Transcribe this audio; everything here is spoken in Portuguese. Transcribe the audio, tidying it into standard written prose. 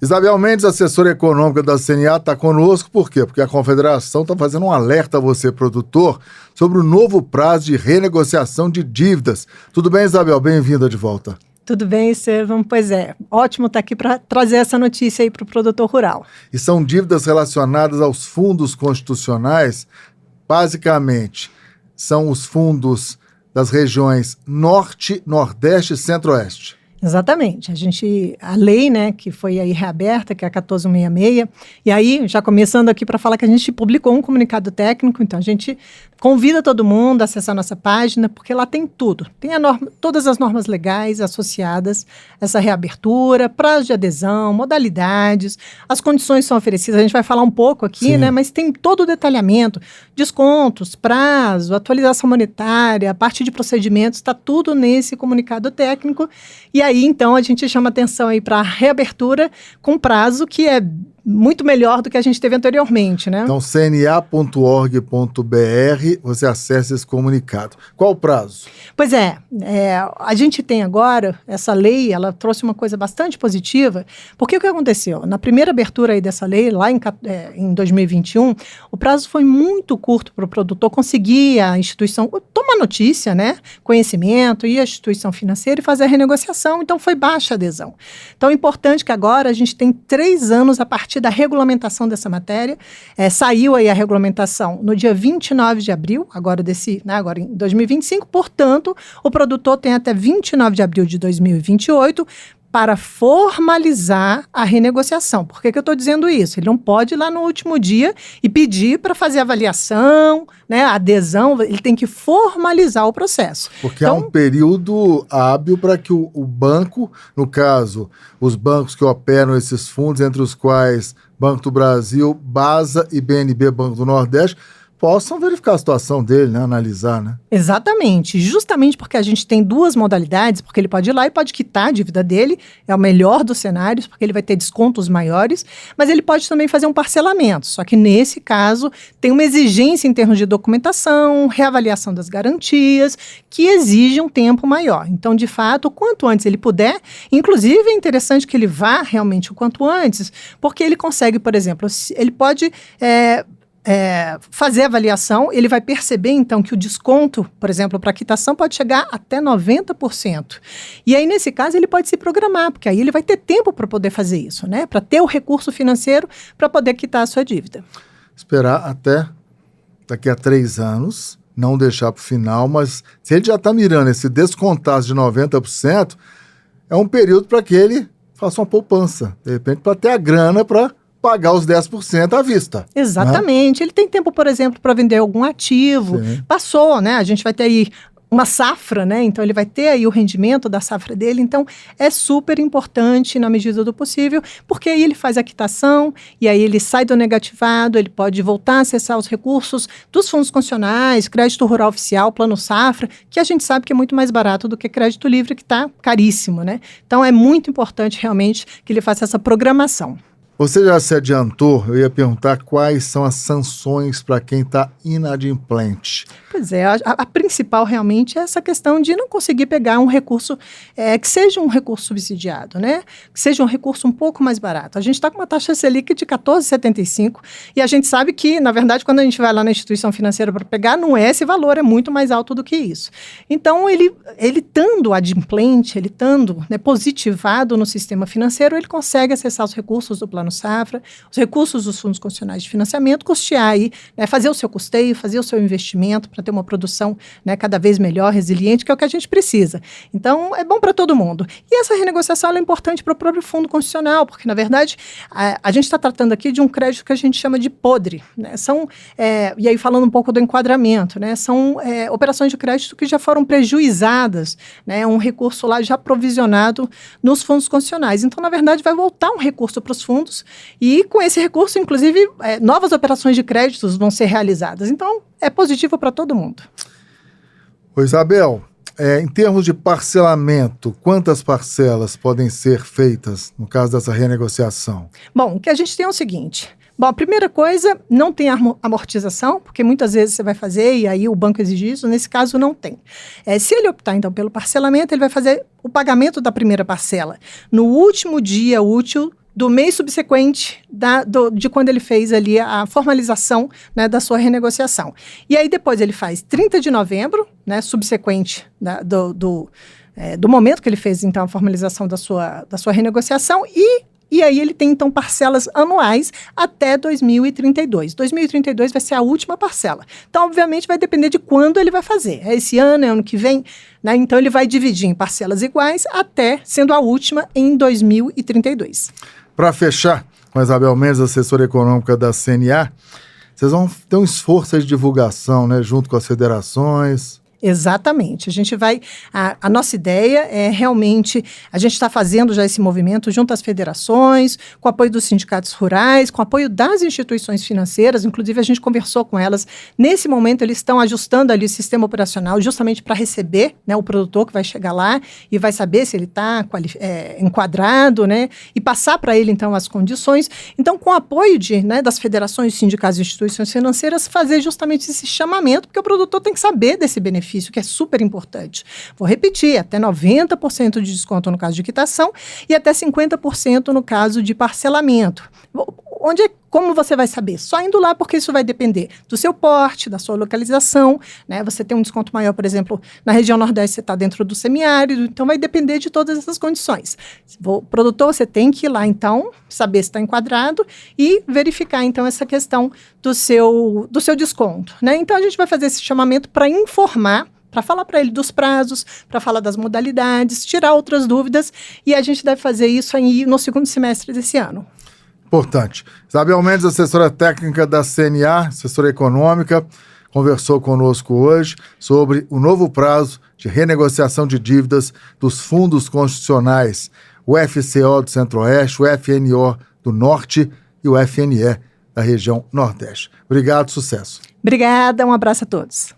Isabel Mendes, assessora econômica da CNA, está conosco. Por quê? Porque a Confederação está fazendo um alerta a você, produtor, sobre o novo prazo de renegociação de dívidas. Tudo bem, Isabel? Bem-vinda de volta. Tudo bem, Estevão? Pois é, ótimo estar aqui para trazer essa notícia aí para o produtor rural. E são dívidas relacionadas aos fundos constitucionais, basicamente, são os fundos das regiões Norte, Nordeste e Centro-Oeste. Exatamente. A lei, né, que foi aí reaberta, que é a 1466, e aí, já começando aqui para falar que a gente publicou um comunicado técnico, então a gente convida todo mundo a acessar a nossa página, porque lá tem tudo. Tem todas as normas legais associadas a essa reabertura, prazo de adesão, modalidades, as condições são oferecidas, a gente vai falar um pouco aqui, Sim, né, mas tem todo o detalhamento, descontos, prazo, atualização monetária, a parte de procedimentos, está tudo nesse comunicado técnico, e aí, então, a gente chama atenção aí para a reabertura com prazo que é muito melhor do que a gente teve anteriormente, né? Então, cna.org.br, você acessa esse comunicado. Qual o prazo? Pois é, a gente tem agora, essa lei, ela trouxe uma coisa bastante positiva, porque o que aconteceu? Na primeira abertura aí dessa lei, lá em 2021, o prazo foi muito curto para o produtor conseguir a instituição, tomar notícia, né, conhecimento e a instituição financeira e fazer a renegociação, então foi baixa a adesão. Então é importante que agora a gente tem 3 anos a partir da regulamentação dessa matéria, saiu aí a regulamentação no dia 29 de abril, agora em 2025, portanto, o produtor tem até 29 de abril de 2028 para formalizar a renegociação. Por que eu estou dizendo isso? Ele não pode ir lá no último dia e pedir para fazer avaliação, né, adesão, ele tem que formalizar o processo. Porque então, há um período hábil para que o banco, no caso, os bancos que operam esses fundos, entre os quais Banco do Brasil, BASA e BNB Banco do Nordeste, possam verificar a situação dele, né? Analisar, né? Exatamente, justamente porque a gente tem 2 modalidades, porque ele pode ir lá e pode quitar a dívida dele, é o melhor dos cenários, porque ele vai ter descontos maiores, mas ele pode também fazer um parcelamento, só que nesse caso tem uma exigência em termos de documentação, reavaliação das garantias, que exige um tempo maior. Então, de fato, o quanto antes ele puder, inclusive é interessante que ele vá realmente o quanto antes, porque ele consegue, por exemplo, ele pode fazer a avaliação, ele vai perceber, então, que o desconto, por exemplo, para quitação pode chegar até 90%. E aí, nesse caso, ele pode se programar, porque aí ele vai ter tempo para poder fazer isso, né? Para ter o recurso financeiro para poder quitar a sua dívida. Esperar até daqui a 3 anos, não deixar para o final, mas se ele já está mirando esse descontaço de 90%, é um período para que ele faça uma poupança, de repente, para ter a grana para pagar os 10% à vista. Exatamente. Né? Ele tem tempo, por exemplo, para vender algum ativo. Sim. Passou, né? A gente vai ter aí uma safra, né? Então, ele vai ter aí o rendimento da safra dele. Então, é super importante, na medida do possível, porque aí ele faz a quitação e aí ele sai do negativado, ele pode voltar a acessar os recursos dos fundos constitucionais, crédito rural oficial, plano safra, que a gente sabe que é muito mais barato do que crédito livre, que está caríssimo, né? Então, é muito importante, realmente, que ele faça essa programação. Você já se adiantou, eu ia perguntar quais são as sanções para quem está inadimplente. Pois é, a principal realmente é essa questão de não conseguir pegar um recurso que seja um recurso subsidiado, né? Que seja um recurso um pouco mais barato. A gente está com uma taxa Selic de 14,75 e a gente sabe que, na verdade, quando a gente vai lá na instituição financeira para pegar, não é esse valor, é muito mais alto do que isso. Então, ele estando adimplente, ele estando, né, positivado no sistema financeiro, ele consegue acessar os recursos do Plano Safra, os recursos dos fundos constitucionais de financiamento, custear aí, né, fazer o seu custeio, fazer o seu investimento para ter uma produção, né, cada vez melhor, resiliente, que é o que a gente precisa. Então, é bom para todo mundo. E essa renegociação é importante para o próprio fundo constitucional, porque, na verdade, a gente está tratando aqui de um crédito que a gente chama de podre. Né? E aí falando um pouco do enquadramento, né? São operações de crédito que já foram prejuizadas, né? Um recurso lá já provisionado nos fundos constitucionais. Então, na verdade, vai voltar um recurso para os fundos e, com esse recurso, inclusive, novas operações de créditos vão ser realizadas. Então, é positivo para todo mundo. Ô Isabel, em termos de parcelamento, quantas parcelas podem ser feitas no caso dessa renegociação? Bom, o que a gente tem é o seguinte. Bom, a primeira coisa, não tem amortização, porque muitas vezes você vai fazer e aí o banco exige isso, nesse caso não tem. Se ele optar, então, pelo parcelamento, ele vai fazer o pagamento da primeira parcela no último dia útil do mês subsequente de quando ele fez ali a formalização, né, da sua renegociação. E aí depois ele faz 30 de novembro, né, subsequente do momento que ele fez então a formalização da sua renegociação e aí ele tem, então, parcelas anuais até 2032. 2032 vai ser a última parcela. Então, obviamente, vai depender de quando ele vai fazer. É esse ano, é ano que vem, né? Então, ele vai dividir em parcelas iguais até sendo a última em 2032. Para fechar, com a Isabel Mendes, assessora econômica da CNA, vocês vão ter um esforço de divulgação, né, junto com as federações. Exatamente. A gente vai... A nossa ideia é realmente... A gente está fazendo já esse movimento junto às federações, com o apoio dos sindicatos rurais, com o apoio das instituições financeiras. Inclusive, a gente conversou com elas. Nesse momento, eles estão ajustando ali o sistema operacional justamente para receber, né, o produtor que vai chegar lá e vai saber se ele está enquadrado, né, e passar para ele, então, as condições. Então, com o apoio das federações, sindicatos e instituições financeiras, fazer justamente esse chamamento, porque o produtor tem que saber desse benefício, que é super importante. Vou repetir, até 90% de desconto no caso de quitação e até 50% no caso de parcelamento. Como você vai saber? Só indo lá, porque isso vai depender do seu porte, da sua localização, né? Você tem um desconto maior, por exemplo, na região Nordeste você está dentro do semiárido, então vai depender de todas essas condições. O produtor, você tem que ir lá, então, saber se está enquadrado e verificar, então, essa questão do seu desconto, né? Então, a gente vai fazer esse chamamento para informar, para falar para ele dos prazos, para falar das modalidades, tirar outras dúvidas, e a gente deve fazer isso aí no segundo semestre desse ano. Importante. Isabel Mendes, assessora técnica da CNA, assessora econômica, conversou conosco hoje sobre o novo prazo de renegociação de dívidas dos fundos constitucionais, o FCO do Centro-Oeste, o FNO do Norte e o FNE da região Nordeste. Obrigado, sucesso. Obrigada, um abraço a todos.